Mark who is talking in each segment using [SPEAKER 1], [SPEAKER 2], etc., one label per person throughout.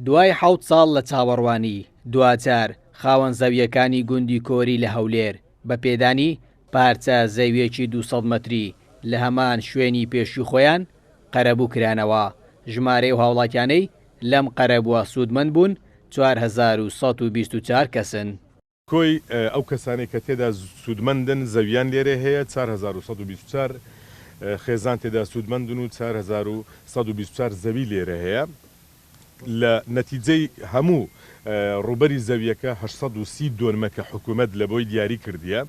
[SPEAKER 1] دوای 7 ساڵ لە چاوەڕوانی دوجار خاوەن زەویەکانی گوندی کۆری لە هەولێر بە پێدانی پارچە زەویەکی 200 مەتری لە هەمان شوێنی پێشوو خۆیان قەرەبوو کرانەوە. ژمارەی و هاوڵاتیانەی لەم قەرەبووە سوودمەند بوون 4124 کەسن.
[SPEAKER 2] کۆی ئەو کەسانی کە تێدا سوودمەندن زەویان لێرە هەیە 4124 خێزان تێدا سوودمەندن و 4124 زەوی لێرە هەیە. لە نەتیجەی هەموو ڕوبەری زەویەکە 830 دۆنمە کە حکوومەت لە بۆی دیاری کردیە.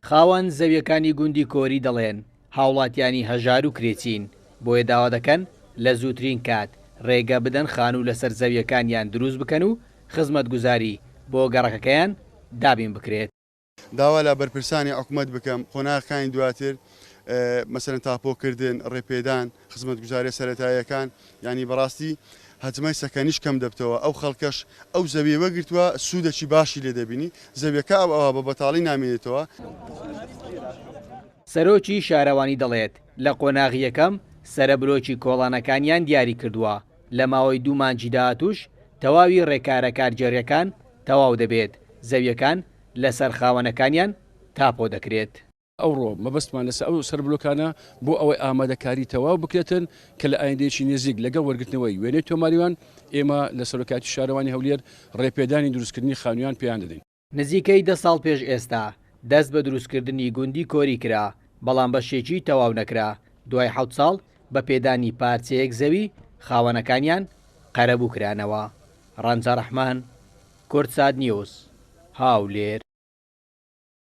[SPEAKER 1] خاوەن زەویەکانی گوندی کۆری دەڵێن هاوڵاتیانی هەژار و کرێچین بۆیە داوا دەکەن لە زووترین کات ڕێگە بدەن خان و لەسەر زەویەکانیان دروست بکەن و خزمەت گوزاری بۆ گەڕەکەکەیان دابین بکرێت.
[SPEAKER 3] داوا لە بەرپرسانی حکوومەت بکەم قۆناغەکانی دواتر مەسەرەن تاپۆکردن ڕێپێدان خزمەت گوزاری سەرەتاییەکان ینی بەڕاستی هەجمای سەکەنیش کەم دەبتەوە ئەو خەڵکەش ئەو زەویە وەگرتووە سوودێکی باشی لێ دەبینی زەویەکە ئەوە بە بەتاڵی نامێنێتەوە.
[SPEAKER 1] سەرۆکی شارەوانی دەڵێت لە قۆناغی یەکەم سەرەبرۆکی کۆڵانەکانیان دیاری کردووە لە ماوەی 2 مانگی داهاتوش تەواوی ڕێکارە کارجێریەکان تەواو دەبێت زەویەکان لەسەر خاوەنەکانیان تاپۆ دەکرێت.
[SPEAKER 4] ئەوڕۆ مەبەستمان لەسەر ئەو سەربلۆکانە بۆ ئەوەی ئامادەکاری تەواو بکرێتن کە لە ئایندێکی نزیک لەگەڵ وەرگرتنەوەی وێنەی تۆماریوان ئێمە لە سەرۆکاتی شارەوانی هەولێر ڕێپێدانی دروستکردنی خانوویان پێیان دەدەین.
[SPEAKER 1] نزیکەی 10 ساڵ پێش ئێستا دەست بە دروستکردنی گوندی کۆری کرا بەڵام بەشێکی تەواو نەکرا. دوای 7 ساڵ بە پێدانی پارچەیەک زەوی خاوەنەکانیان قەرەبوو کرانەوە. ڕەنجە ڕەحمان، کورتسات نیوز، هاولێر.